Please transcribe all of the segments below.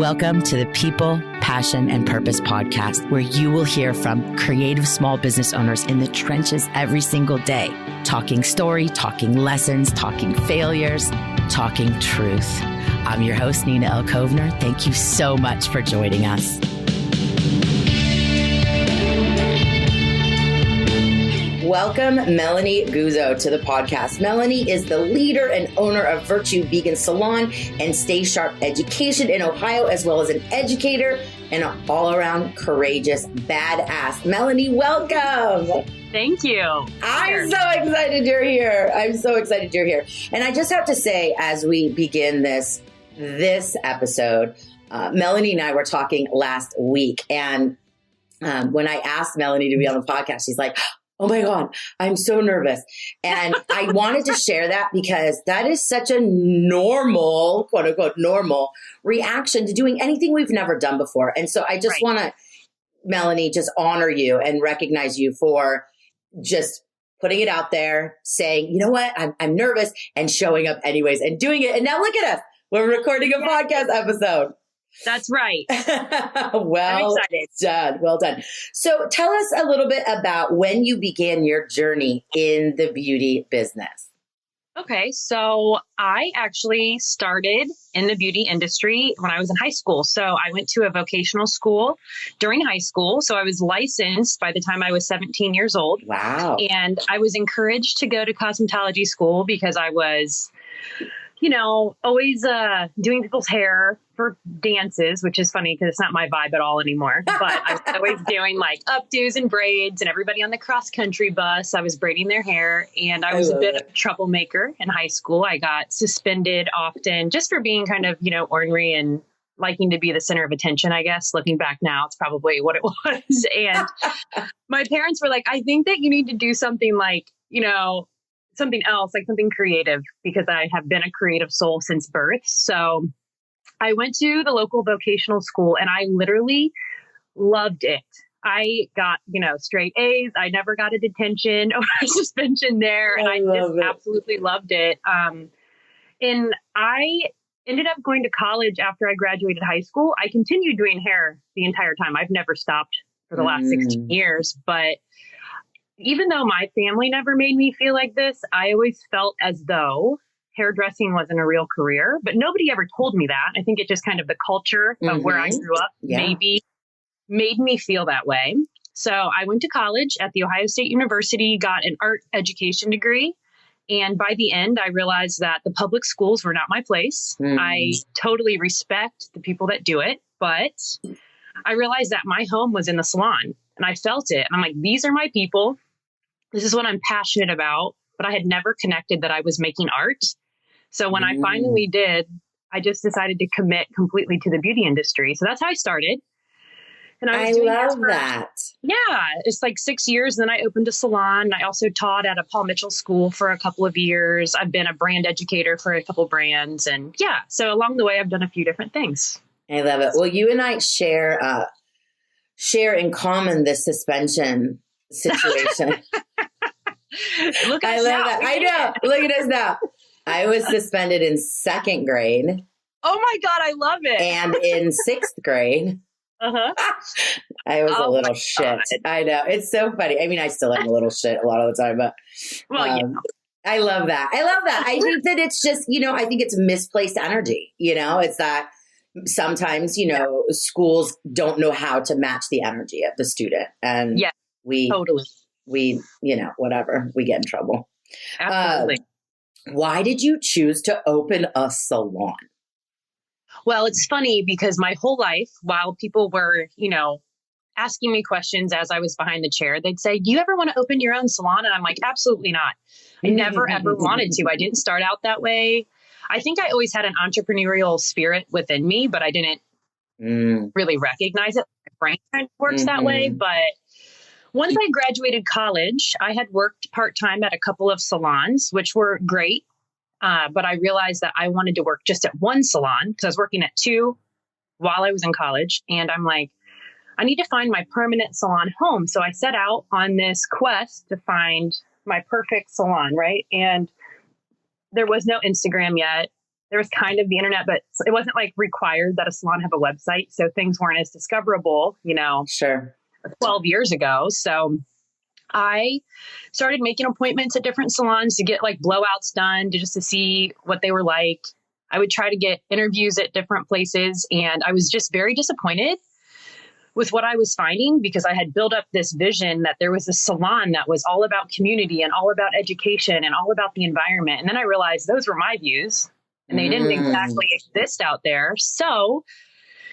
Welcome to the People, Passion, and Purpose podcast, where you will hear from creative small business owners in the trenches every single day, talking story, talking lessons, talking failures, talking truth. I'm your host, Nina L. Kovner. Thank you so much for joining us. Welcome, Melanie Guzzo, to the podcast. Melanie is the leader and owner of Virtue Vegan Salon and Stay Sharp Education in Ohio, as well as an educator and an all-around courageous badass. Melanie, welcome. Thank you. I'm so excited you're here. And I just have to say, as we begin this episode, Melanie and I were talking last week, and when I asked Melanie to be on the podcast, she's like, oh my God, I'm so nervous. And I wanted to share that because that is such a normal, quote unquote, normal reaction to doing anything we've never done before. And so I just want to, Melanie, just honor you and recognize you for just putting it out there, saying, you know what, I'm nervous, and showing up anyways and doing it. And now look at us. We're recording a podcast episode. That's right. Well done. Well done. So tell us a little bit about when you began your journey in the beauty business. Okay. So I actually started in the beauty industry when I was in high school. So I went to a vocational school during high school. So I was licensed by the time I was 17 years old. Wow. And I was encouraged to go to cosmetology school because I was, always doing people's hair for dances, which is funny because it's not my vibe at all anymore. But I was always doing like updos and braids, and everybody on the cross country bus, I was braiding their hair. And I was a bit of a troublemaker in high school. I got suspended often just for being kind of, ornery and liking to be the center of attention, I guess. Looking back now, it's probably what it was. And my parents were like, I think that you need to do something like, something else, like something creative, because I have been a creative soul since birth. So I went to the local vocational school and I literally loved it. I got, straight A's. I never got a detention or a suspension there. And I just absolutely loved it. And I ended up going to college after I graduated high school. I continued doing hair the entire time. I've never stopped for the last 16 years, but even though my family never made me feel like this, I always felt as though hairdressing wasn't a real career, but nobody ever told me that. I think it just kind of the culture of where I grew up maybe made me feel that way. So I went to college at The Ohio State University, got an art education degree. And by the end, I realized that the public schools were not my place. I totally respect the people that do it, but I realized that my home was in the salon and I felt it. And I'm like, these are my people. This is what I'm passionate about, but I had never connected that I was making art. So when I finally did, I just decided to commit completely to the beauty industry. So that's how I started. And I love that. Yeah, it's like 6 years. And then I opened a salon. I also taught at a Paul Mitchell school for a couple of years. I've been a brand educator for a couple brands. And so along the way, I've done a few different things. I love it. Well, you and I share in common this suspension situation. I love that. I know. Look at us now. I was suspended in second grade. Oh my God, I love it. And in sixth grade. I was a little shit. I know. It's so funny. I mean, I still am a little shit a lot of the time, but I love that. I think that it's just, I think it's misplaced energy. It's that sometimes, schools don't know how to match the energy of the student. And we whatever, we get in trouble. Absolutely. Why did you choose to open a salon? Well, it's funny because my whole life, while people were, asking me questions as I was behind the chair, they'd say, do you ever want to open your own salon? And I'm like, absolutely not. I never, ever wanted to. I didn't start out that way. I think I always had an entrepreneurial spirit within me, but I didn't really recognize it. My brain kind of works that way. But once I graduated college, I had worked part-time at a couple of salons, which were great. But I realized that I wanted to work just at one salon because I was working at two while I was in college. And I'm like, I need to find my permanent salon home. So I set out on this quest to find my perfect salon, right? And there was no Instagram yet. there was kind of the internet, but it wasn't like required that a salon have a website. So things weren't as discoverable, Sure. 12 years ago. So I started making appointments at different salons to get like blowouts done just to see what they were like. I would try to get interviews at different places, and I was just very disappointed with what I was finding, because I had built up this vision that there was a salon that was all about community and all about education and all about the environment. And then I realized those were my views and they didn't exactly exist out there. So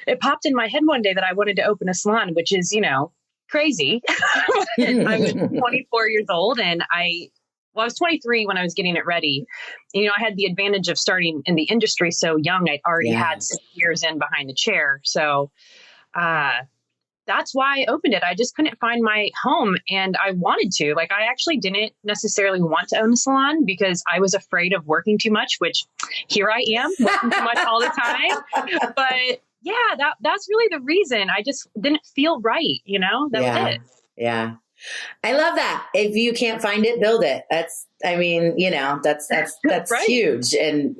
it popped in my head one day that I wanted to open a salon, which is, crazy. I was 24 years old, and I was 23 when I was getting it ready. I had the advantage of starting in the industry so young. I'd already had 6 years in behind the chair. So, that's why I opened it. I just couldn't find my home, and I wanted to. Like, I actually didn't necessarily want to own a salon because I was afraid of working too much, which here I am working too much all the time. But yeah, that's really the reason. I just didn't feel right. That was it. Yeah. I love that. If you can't find it, build it. That's right. Huge. And,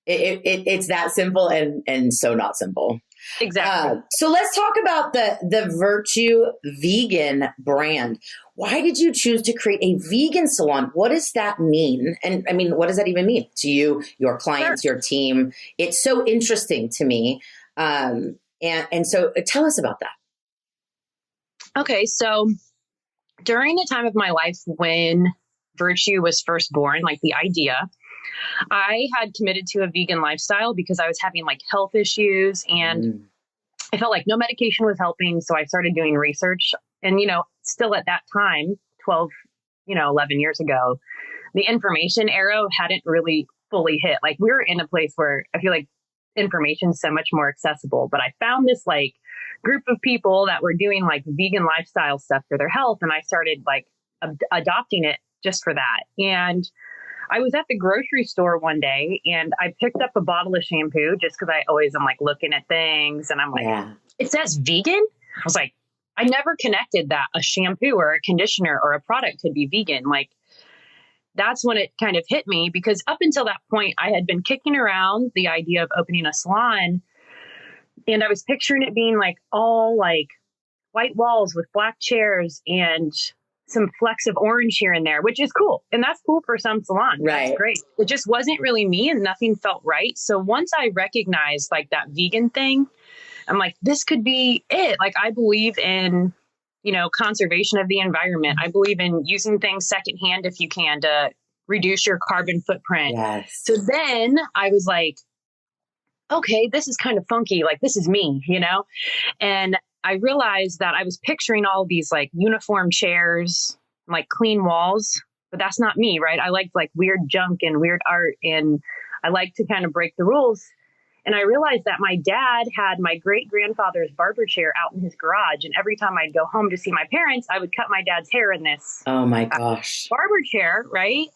it's that simple and so not simple. Exactly. So let's talk about the Virtue Vegan brand. Why did you choose to create a vegan salon? What does that mean? And I mean, what does that even mean to you, your clients, your team? It's so interesting to me. And so tell us about that. Okay. So during the time of my life when Virtue was first born, like the idea, I had committed to a vegan lifestyle because I was having like health issues, and I felt like no medication was helping. So I started doing research, and, still at that time, 11 years ago, the information era hadn't really fully hit. Like, we were in a place where I feel like information is so much more accessible, but I found this like group of people that were doing like vegan lifestyle stuff for their health. And I started like adopting it just for that. And I was at the grocery store one day and I picked up a bottle of shampoo just because I always am like looking at things, and I'm like, It says vegan. I was like, I never connected that a shampoo or a conditioner or a product could be vegan. Like, that's when it kind of hit me, because up until that point, I had been kicking around the idea of opening a salon, and I was picturing it being like all like white walls with black chairs and some flecks of orange here and there, which is cool. And that's cool for some salons. Right. That's great. It just wasn't really me, and nothing felt right. So once I recognized like that vegan thing, I'm like, this could be it. Like, I believe in, conservation of the environment. I believe in using things secondhand if you can to reduce your carbon footprint. Yes. So then I was like, okay, this is kind of funky. Like, this is me, And I realized that I was picturing all of these like uniform chairs, like clean walls, but that's not me, right? I like weird junk and weird art, and I like to kind of break the rules. And I realized that my dad had my great grandfather's barber chair out in his garage. And every time I'd go home to see my parents, I would cut my dad's hair in this oh my gosh barber chair, right?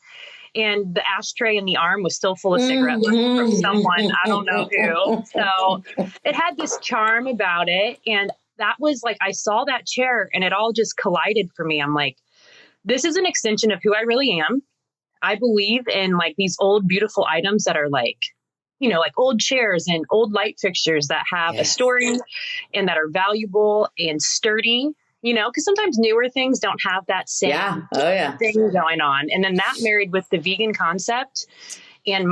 And the ashtray in the arm was still full of cigarettes from someone, I don't know who. So it had this charm about it. And that was like, I saw that chair and it all just collided for me. I'm like, this is an extension of who I really am. I believe in like these old, beautiful items that are like, like old chairs and old light fixtures that have a story and that are valuable and sturdy, because sometimes newer things don't have that same thing going on. And then that married with the vegan concept and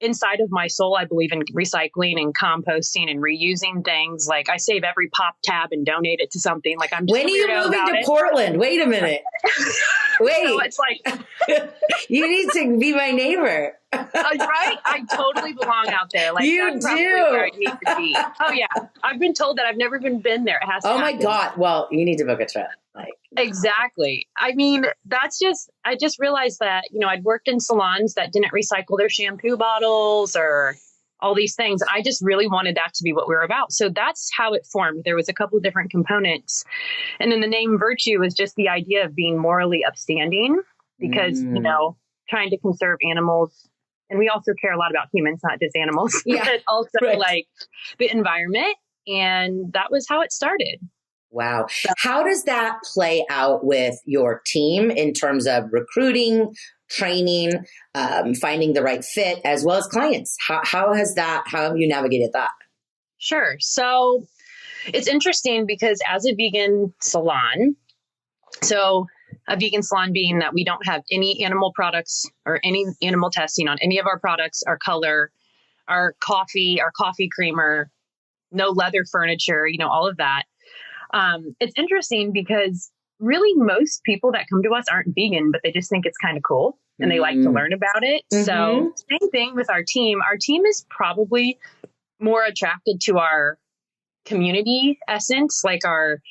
inside of my soul, I believe in recycling and composting and reusing things. Like, I save every pop tab and donate it to something. Like, I'm just when are you moving to Portland? Wait a minute. Wait. So it's like, you need to be my neighbor. Right? I totally belong out there. Like, you that's probably do. where I need to be. Oh yeah. I've been told that. I've never even been there. It has to my happen. God. Well, you need to book a trip. Exactly. I mean, I just realized that, I'd worked in salons that didn't recycle their shampoo bottles or all these things. I just really wanted that to be what we were about. So that's how it formed. There was a couple of different components. And then the name Virtue was just the idea of being morally upstanding because, trying to conserve animals. And we also care a lot about humans, not just animals, but also like the environment. And that was how it started. Wow. How does that play out with your team in terms of recruiting, training, finding the right fit, as well as clients? How have you navigated that? Sure. So it's interesting because as a vegan salon, so a vegan salon being that we don't have any animal products or any animal testing on any of our products, our color, our coffee creamer, no leather furniture, all of that. It's interesting because really most people that come to us aren't vegan, but they just think it's kind of cool and they like to learn about it. Mm-hmm. So same thing with our team. Our team is probably more attracted to our community essence, like our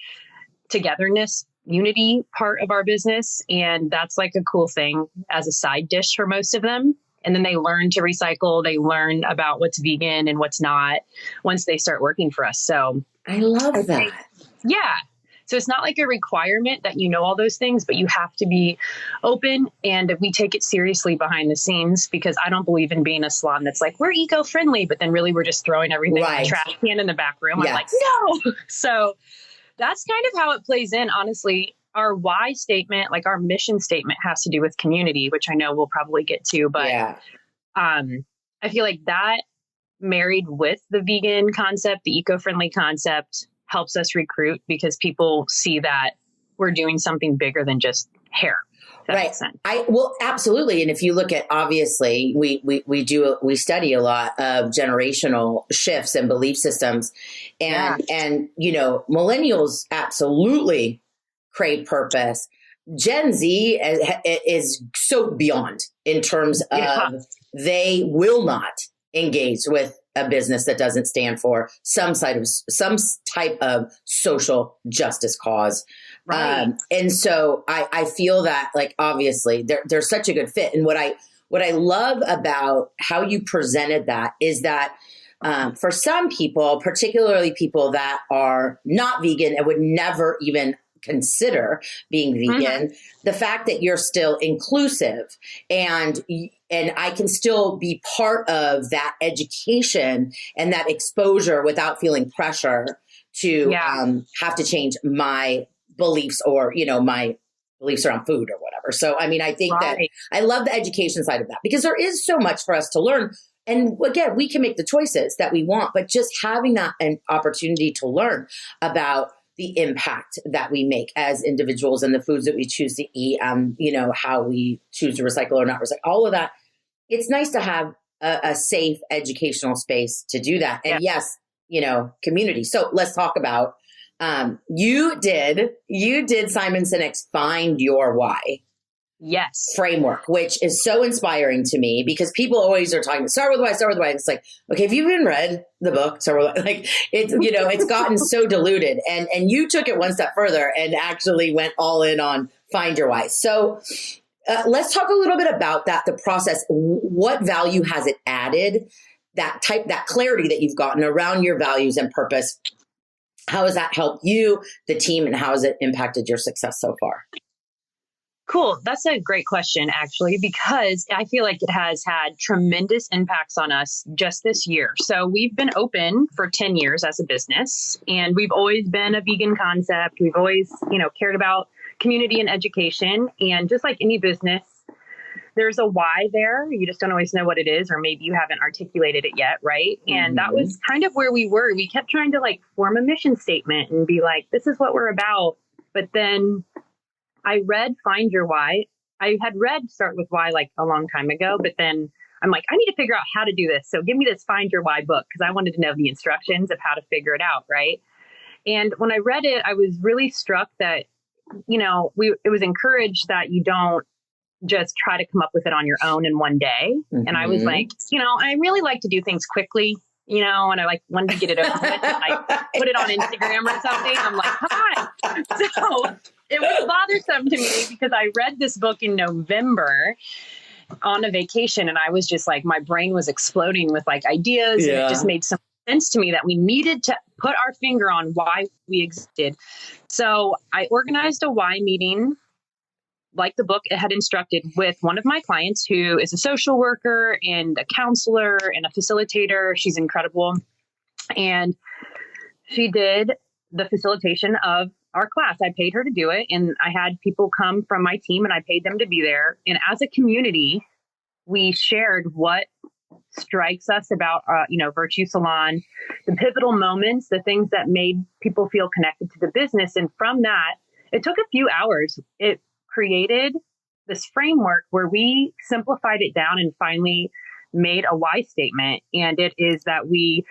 togetherness, unity part of our business. And that's like a cool thing as a side dish for most of them. And then they learn to recycle. They learn about what's vegan and what's not once they start working for us. So I love that. Yeah. So it's not like a requirement that you know all those things, but you have to be open, and we take it seriously behind the scenes, because I don't believe in being a salon that's like, we're eco-friendly, but then really we're just throwing everything in the trash can in the back room. Yes. I'm like, no. So that's kind of how it plays in. Honestly, our why statement, like our mission statement, has to do with community, which I know we'll probably get to, but I feel like that married with the vegan concept, the eco-friendly concept, helps us recruit, because people see that we're doing something bigger than just hair. That makes sense. Well, absolutely. And if you look at, obviously, we study a lot of generational shifts and belief systems, and millennials absolutely crave purpose. Gen Z is so beyond in terms of they will not engage with a business that doesn't stand for some type of social justice cause. Right. And so I feel that, like, obviously there's such a good fit. And what I love about how you presented that is that for some people, particularly people that are not vegan and would never even consider being vegan, the fact that you're still inclusive and I can still be part of that education and that exposure without feeling pressure to have to change my beliefs or, my beliefs around food or whatever. So, I mean, I think that I love the education side of that, because there is so much for us to learn. And again, we can make the choices that we want, but just having that an opportunity to learn about the impact that we make as individuals and the foods that we choose to eat, how we choose to recycle or not recycle, all of that. It's nice to have a safe educational space to do that. And yes, community. So let's talk about, you did Simon Sinek's Find Your Why framework, which is so inspiring to me, because people always are talking, start with why. And it's like, okay, have you even read the book? Start with why. Like, it's, it's gotten so diluted, and you took it one step further and actually went all in on Find Your Why. So let's talk a little bit about that, the process. What value has it added? That clarity that you've gotten around your values and purpose. How has that helped you, the team, and how has it impacted your success so far? Cool. That's a great question, actually, because I feel like it has had tremendous impacts on us just this year. So we've been open for 10 years as a business, and we've always been a vegan concept. We've always, cared about community and education. And just like any business, there's a why there. You just don't always know what it is, or maybe you haven't articulated it yet, right? Mm-hmm. And that was kind of where we were. We kept trying to form a mission statement and be like, this is what we're about. But then I read Find Your Why. I had read Start With Why a long time ago, but then I'm like, I need to figure out how to do this. So give me this Find Your Why book, because I wanted to know the instructions of how to figure it out, right? And when I read it, I was really struck that, it was encouraged that you don't just try to come up with it on your own in one day. Mm-hmm. And I was like, I really like to do things quickly, and I wanted to get it over with, and put it on Instagram or something. I'm like, hi. So it was bothersome to me, because I read this book in November on a vacation, and I was just my brain was exploding with ideas. And it just made some sense to me that we needed to put our finger on why we existed. So I organized a why meeting, like the book it had instructed, with one of my clients who is a social worker and a counselor and a facilitator. She's incredible. And she did the facilitation of our class. I paid her to do it. And I had people come from my team and I paid them to be there. And as a community, we shared what strikes us about, Virtue Salon, the pivotal moments, the things that made people feel connected to the business. And from that, it took a few hours. It created this framework where we simplified it down and finally made a why statement. And it is that we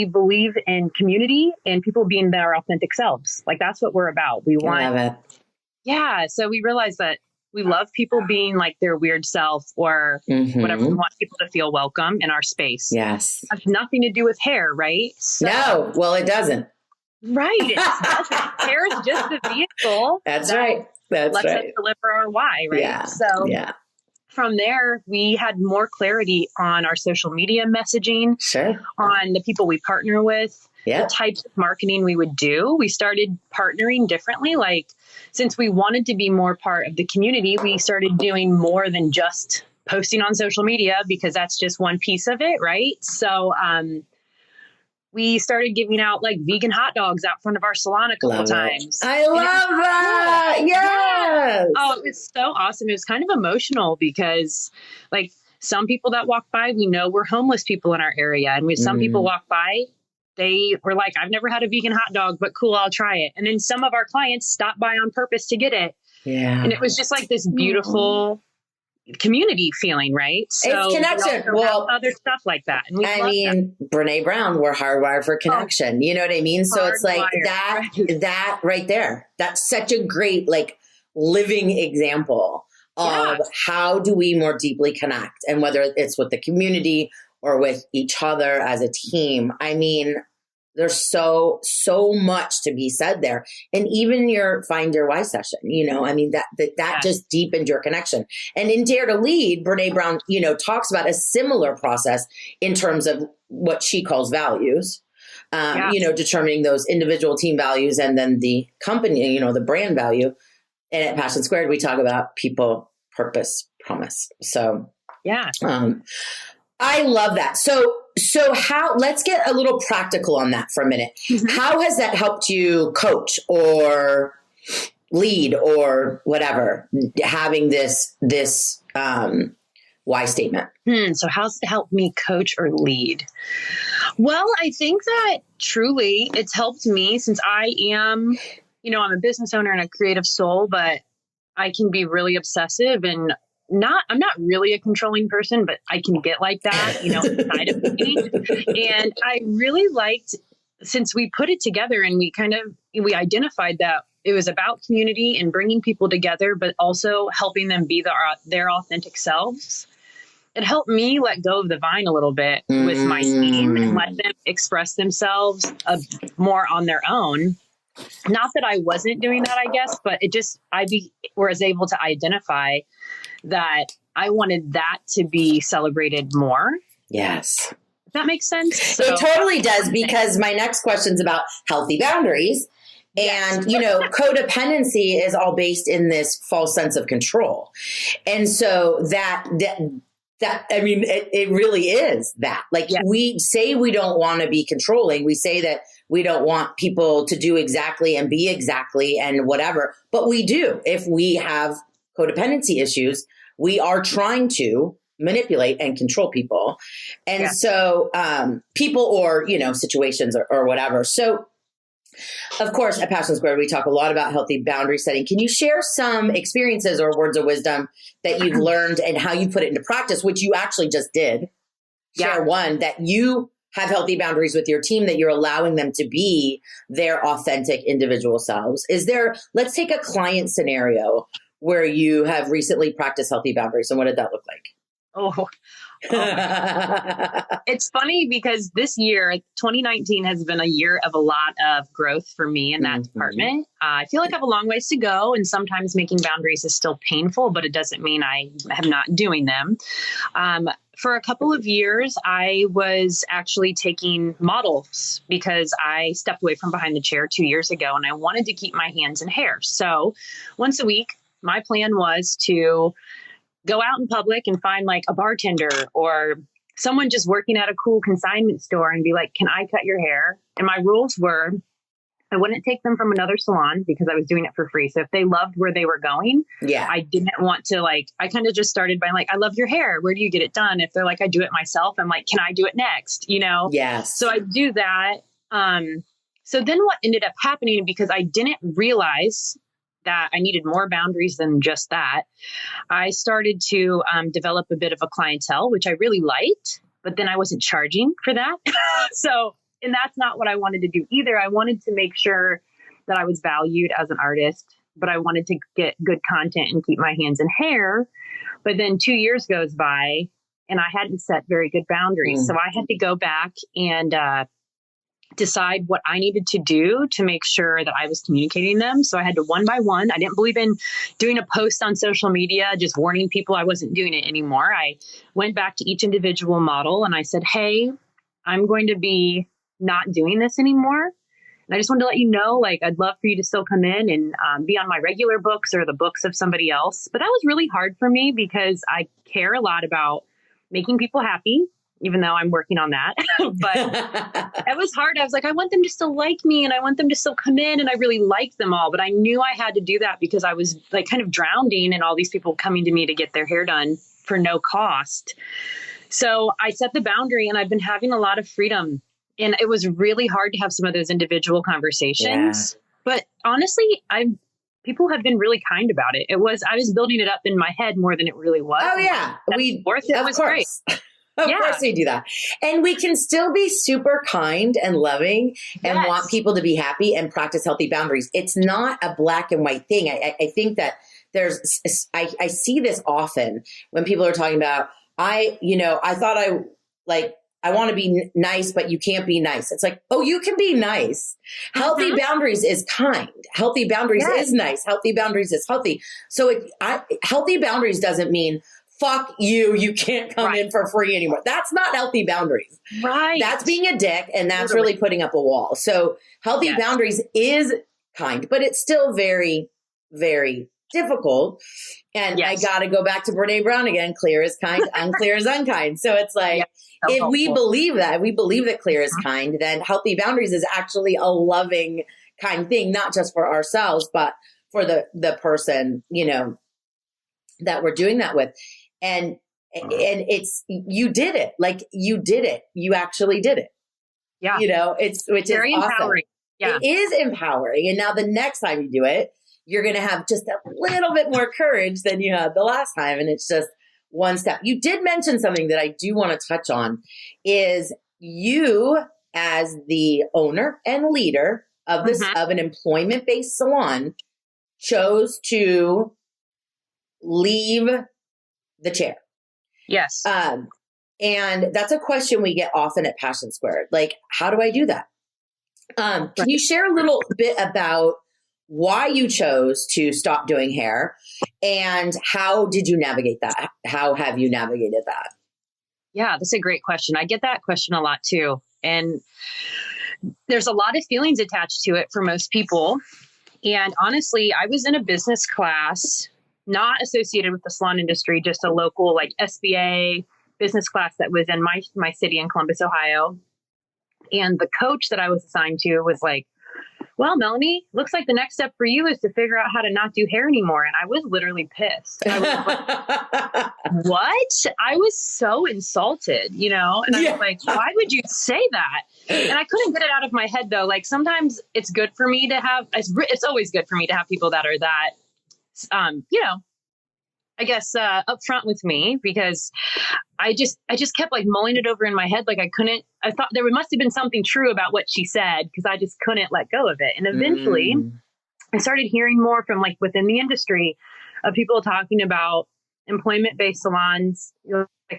believe in community and people being their authentic selves. Like, that's what we're about. We want, love it. Yeah. So we realized that we love people being like their weird self or whatever. We want people to feel welcome in our space. Yes. It has nothing to do with hair, right? So, no, well, it doesn't. Right. Hair is just a vehicle. That's right. That's lets right. us deliver our why, right? Yeah. So yeah. From there, we had more clarity on our social media messaging, Sure. on the people we partner with, the types of marketing we would do. We started partnering differently. Like, since we wanted to be more part of the community, we started doing more than just posting on social media, because that's just one piece of it, right? So we started giving out like vegan hot dogs out front of our salon a couple times. I love that. Yes. Oh, it was so awesome. It was kind of emotional because, like, some people that walk by, we know we're homeless people in our area. And when some people walk by, they were like, I've never had a vegan hot dog, but cool, I'll try it. And then some of our clients stopped by on purpose to get it. Yeah. And it was just like this beautiful community feeling, right? So it's connection. Well, other stuff like that. And Brene Brown, we're hardwired for connection. You know what I mean? So it's like that right there. That's such a great, like, living example of how do we more deeply connect, and whether it's with the community or with each other as a team. I mean, there's so much to be said there. And even your find your why session, I mean, that just deepened your connection. And in Dare to Lead, Brene Brown, talks about a similar process in terms of what she calls values, determining those individual team values and then the company, the brand value. And at Passion Squared, we talk about people, purpose, promise. So, I love that. So let's get a little practical on that for a minute. How has that helped you coach or lead or whatever, having this why statement? So how's it helped me coach or lead? Well, I think that truly it's helped me, since I am, I'm a business owner and a creative soul, but I can be really obsessive and I'm not really a controlling person, but I can get like that, inside of me. And I really liked, since we put it together and we identified that it was about community and bringing people together, but also helping them be their authentic selves. It helped me let go of the vine a little bit with my team and let them express themselves more on their own. Not that I wasn't doing that, I guess, but was able to identify that I wanted that to be celebrated more. Yes. If that makes sense. So, it totally does, because my next question is about healthy boundaries. And, codependency is all based in this false sense of control. And so that I mean, it really is that. Like, we say we don't want to be controlling. We say that we don't want people to do exactly and be exactly and whatever, but we do. If we have codependency issues, we are trying to manipulate and control people. And so people or, situations or whatever. So of course, at Passion Square, we talk a lot about healthy boundary setting. Can you share some experiences or words of wisdom that you've learned and how you put it into practice, which you actually just did? Share one that you have healthy boundaries with your team, that you're allowing them to be their authentic individual selves. Let's take a client scenario where you have recently practiced healthy boundaries. And what did that look like? Oh it's funny because this year, 2019, has been a year of a lot of growth for me in that department. I feel like I have a long ways to go, and sometimes making boundaries is still painful, but it doesn't mean I am not doing them. For a couple of years, I was actually taking models because I stepped away from behind the chair 2 years ago, and I wanted to keep my hands in hair. So once a week, my plan was to go out in public and find like a bartender or someone just working at a cool consignment store and be like, can I cut your hair? And my rules were, I wouldn't take them from another salon because I was doing it for free. So if they loved where they were going, I didn't want to I kind of just started by I love your hair. Where do you get it done? If they're like, I do it myself, I'm like, can I do it next? Yes. So I do that. So then what ended up happening, because I didn't realize that I needed more boundaries than just that, I started to develop a bit of a clientele, which I really liked, but then I wasn't charging for that. And that's not what I wanted to do either. I wanted to make sure that I was valued as an artist, but I wanted to get good content and keep my hands in hair. But then 2 years goes by and I hadn't set very good boundaries. So I had to go back and decide what I needed to do to make sure that I was communicating them. So I had to one by one. I didn't believe in doing a post on social media, just warning people I wasn't doing it anymore. I went back to each individual model and I said, hey, I'm going to be not doing this anymore. And I just wanted to let you know, I'd love for you to still come in and be on my regular books or the books of somebody else. But that was really hard for me because I care a lot about making people happy, even though I'm working on that. But it was hard. I was like, I want them to still like me and I want them to still come in. And I really liked them all. But I knew I had to do that because I was kind of drowning in all these people coming to me to get their hair done for no cost. So I set the boundary and I've been having a lot of freedom. And it was really hard to have some of those individual conversations. Yeah. But honestly, people have been really kind about it. I was building it up in my head more than it really was. Oh yeah. It was great. Of course we do that. And we can still be super kind and loving and want people to be happy and practice healthy boundaries. It's not a black and white thing. I think that I see this often when people are talking about, I thought I want to be nice, but you can't be nice. It's like, oh, you can be nice. Healthy boundaries is kind. Healthy boundaries is nice. Healthy boundaries is healthy. So healthy boundaries doesn't mean fuck you. You can't come in for free anymore. That's not healthy boundaries. Right. That's being a dick. And that's really putting up a wall. So healthy boundaries is kind, but it's still very, very difficult. And I got to go back to Brene Brown again. Clear is kind, unclear is unkind. So it's like, if we believe that clear is kind, then healthy boundaries is actually a loving, kind thing, not just for ourselves, but for the person, that we're doing that with. And you did it. You did it. You actually did it. Yeah. Which is very awesome. Empowering. Yeah. It is empowering. And now the next time you do it, you're going to have just a little bit more courage than you had the last time. And it's just one step. You did mention something that I do want to touch on is you as the owner and leader of this, of an employment-based salon, chose to leave the chair. Yes. And that's a question we get often at Passion Squared. How do I do that? Can you share a little bit about why you chose to stop doing hair and how did you navigate that? How have you navigated that? Yeah, that's a great question. I get that question a lot too. And there's a lot of feelings attached to it for most people. And honestly, I was in a business class, not associated with the salon industry, just a local SBA business class that was in my city in Columbus, Ohio. And the coach that I was assigned to was like, well, Melanie, looks like the next step for you is to figure out how to not do hair anymore. And I was literally pissed. I was like, what? I was so insulted, And I was like, why would you say that? And I couldn't get it out of my head, though. Sometimes it's good for me to have, it's always good for me to have people that are that, I guess, upfront with me, because I just kept mulling it over in my head. I thought there must have been something true about what she said, because I just couldn't let go of it. And eventually I started hearing more from within the industry of people talking about employment-based salons,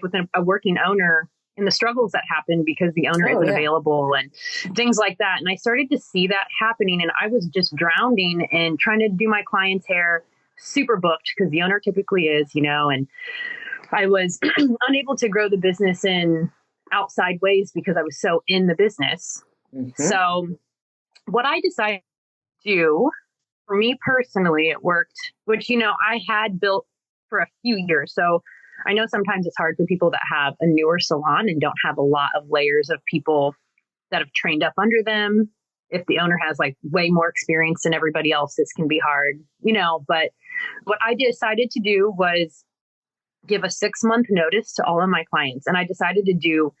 within a working owner, and the struggles that happen because the owner isn't available and things like that. And I started to see that happening, and I was just drowning in trying to do my client's hair, super booked because the owner typically is, and I was unable to grow the business in outside ways because I was so in the business. So what I decided to do, for me personally, it worked, which, I had built for a few years. So I know sometimes it's hard for people that have a newer salon and don't have a lot of layers of people that have trained up under them if the owner has like way more experience than everybody else, this can be hard, but what I decided to do was give a 6-month notice to all of my clients. And I decided to do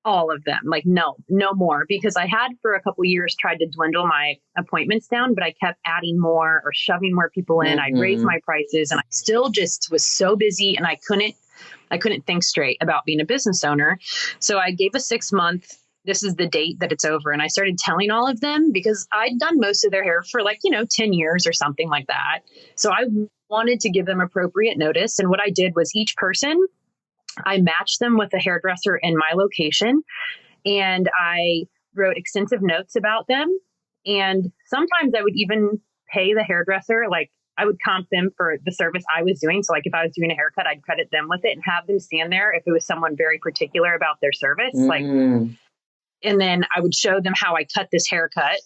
all of them, like, no more, because I had for a couple of years tried to dwindle my appointments down, but I kept adding more or shoving more people in. I'd raise my prices, and I still just was so busy, and I couldn't think straight about being a business owner. So I gave a 6-month, this is the date that it's over. And I started telling all of them because I'd done most of their hair for 10 years or something like that. So I wanted to give them appropriate notice. And what I did was each person, I matched them with a hairdresser in my location, and I wrote extensive notes about them. And sometimes I would even pay the hairdresser, like I would comp them for the service I was doing. So like if I was doing a haircut, I'd credit them with it and have them stand there if it was someone very particular about their service. And then I would show them how I cut this haircut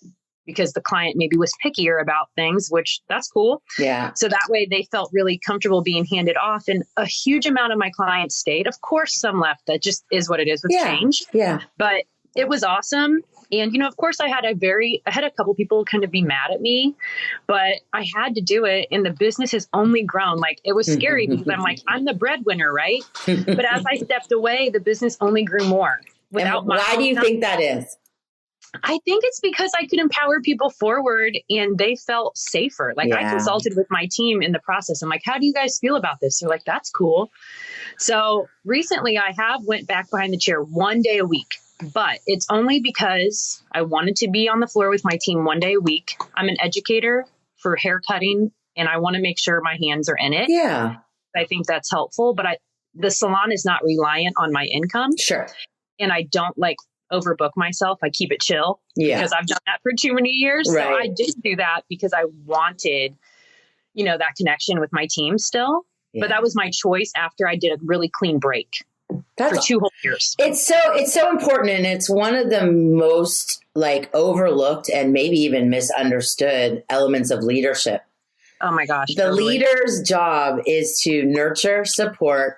because the client maybe was pickier about things, which that's cool. Yeah. So that way they felt really comfortable being handed off. And a huge amount of my clients stayed. Of course, some left. That just is what it is with change. Yeah. But it was awesome. And, of course I had a couple people kind of be mad at me, but I had to do it. And the business has only grown. Like, it was scary because I'm like, I'm the breadwinner, right? But as I stepped away, the business only grew more. Why do you think that is? I think it's because I could empower people forward and they felt safer. Like I consulted with my team in the process. I'm like, how do you guys feel about this? They're like, that's cool. So recently I have went back behind the chair 1 day a week, but it's only because I wanted to be on the floor with my team 1 day a week. I'm an educator for hair cutting and I want to make sure my hands are in it. Yeah. I think that's helpful, but the salon is not reliant on my income. Sure. And I don't overbook myself. I keep it chill because I've done that for too many years. Right. So I did do that because I wanted, that connection with my team still. Yeah. But that was my choice after I did a really clean break for 2 whole years. It's so important. And it's one of the most overlooked and maybe even misunderstood elements of leadership. Oh my gosh. The leader's job is to nurture, support,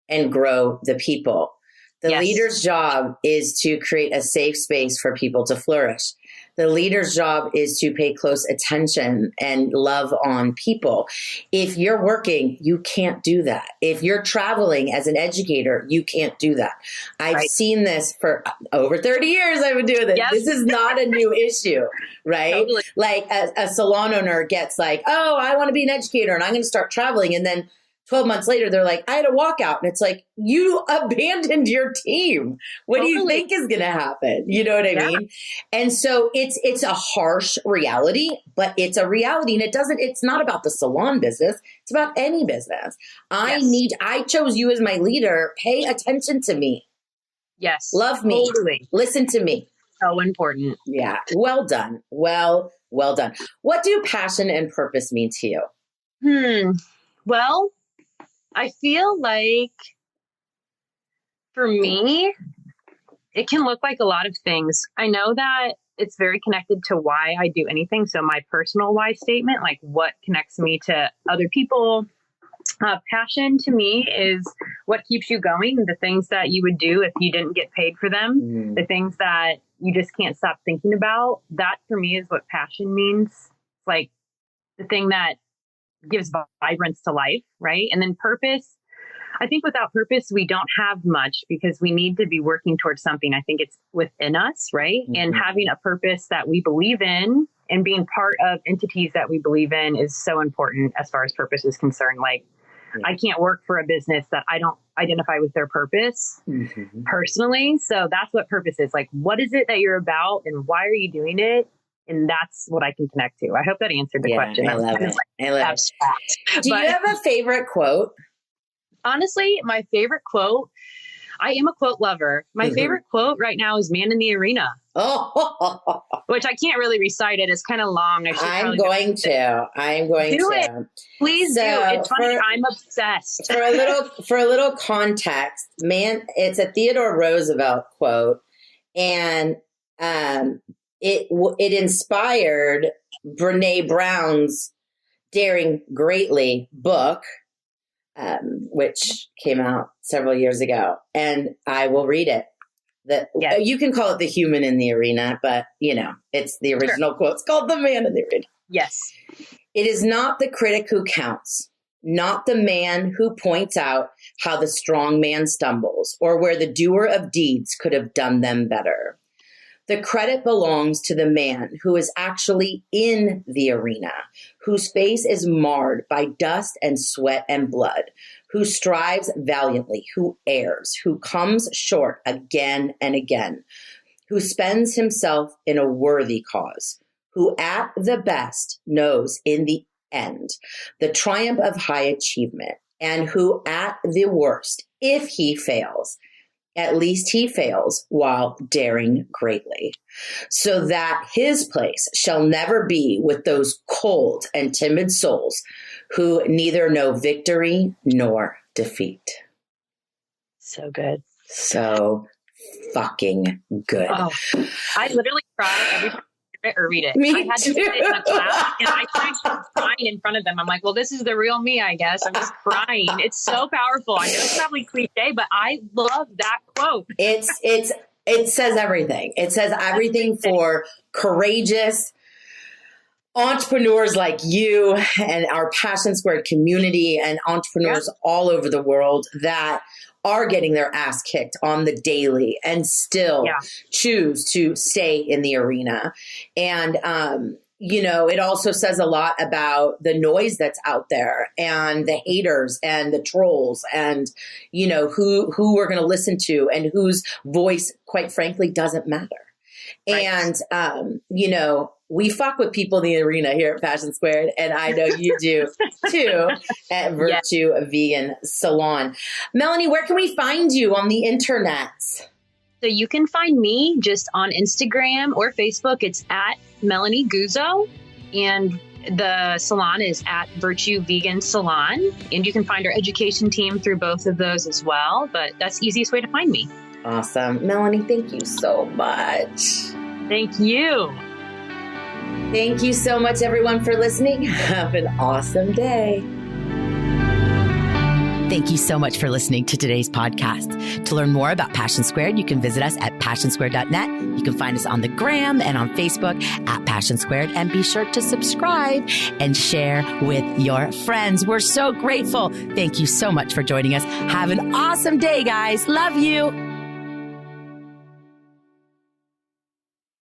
and grow the people. The leader's job is to create a safe space for people to flourish. The leader's job is to pay close attention and love on people. If you're working, you can't do that. If you're traveling as an educator, you can't do that. I've seen this for over 30 years. I've been doing this. Yes. This is not a new issue, right? Totally. Like a salon owner gets I want to be an educator and I'm going to start traveling. And then 12 months later, they're like, I had a walkout. And it's like, you abandoned your team. What do you think is going to happen? You know what I mean? And so it's a harsh reality, but it's a reality. And it's not about the salon business. It's about any business. I chose you as my leader. Pay attention to me. Yes. Love me. Totally. Listen to me. So important. Yeah. Well done. Well done. What do passion and purpose mean to you? Well, I feel like for me, it can look like a lot of things. I know that it's very connected to why I do anything. So my personal why statement, like what connects me to other people. Passion to me is what keeps you going. The things that you would do if you didn't get paid for them, the things that you just can't stop thinking about. That for me is what passion means. Like the thing that gives vibrance to life, right? And then purpose. I think without purpose, we don't have much because we need to be working towards something. I think it's within us, right? And having a purpose that we believe in and being part of entities that we believe in is so important as far as purpose is concerned. Like I can't work for a business that I don't identify with their purpose personally. So that's what purpose is. Like, what is it that you're about and why are you doing it? And that's what I can connect to. I hope that answered the question. I love it. I love it. Do you have a favorite quote? Honestly, my favorite quote, I am a quote lover. My favorite quote right now is "Man in the Arena." Oh, which I can't really recite it. It's kind of long. I'm going to. Do it. Please do. It's funny. I'm obsessed. For a little context, it's a Theodore Roosevelt quote, and it inspired Brene Brown's Daring Greatly book, which came out several years ago. And I will read it. You can call it the human in the arena, but it's the original quote. It's called the man in the arena. Yes. It is not the critic who counts, not the man who points out how the strong man stumbles or where the doer of deeds could have done them better. The credit belongs to the man who is actually in the arena, whose face is marred by dust and sweat and blood, who strives valiantly, who errs, who comes short again and again, who spends himself in a worthy cause, who at the best knows in the end the triumph of high achievement, and who at the worst, if he fails, at least he fails while daring greatly, so that his place shall never be with those cold and timid souls who neither know victory nor defeat. So good. So fucking good. Oh, I literally cry every time I hear it or read it. Me I had too. to sit in a class and I started crying in front of them. I'm like, well, this is the real me, I guess. I'm just crying. It's so powerful. I know it's probably cliche, but I love that quote. It says everything. It says everything for courageous entrepreneurs like you and our Passion Squared community and entrepreneurs all over the world that are getting their ass kicked on the daily and still choose to stay in the arena. And, it also says a lot about the noise that's out there and the haters and the trolls and, who we're going to listen to and whose voice, quite frankly, doesn't matter. Right. And, we fuck with people in the arena here at Passion Squared, and I know you do too at Virtue Vegan Salon. Melanie, where can we find you on the internet? So you can find me just on Instagram or Facebook. It's at Melanie Guzzo, and the salon is at Virtue Vegan Salon. And you can find our education team through both of those as well. But that's the easiest way to find me. Awesome. Melanie, thank you so much. Thank you. Thank you so much, everyone, for listening. Have an awesome day. Thank you so much for listening to today's podcast. To learn more about Passion Squared, you can visit us at passionsquared.net. You can find us on the gram and on Facebook at Passion Squared, and be sure to subscribe and share with your friends. We're so grateful. Thank you so much for joining us. Have an awesome day, guys. Love you.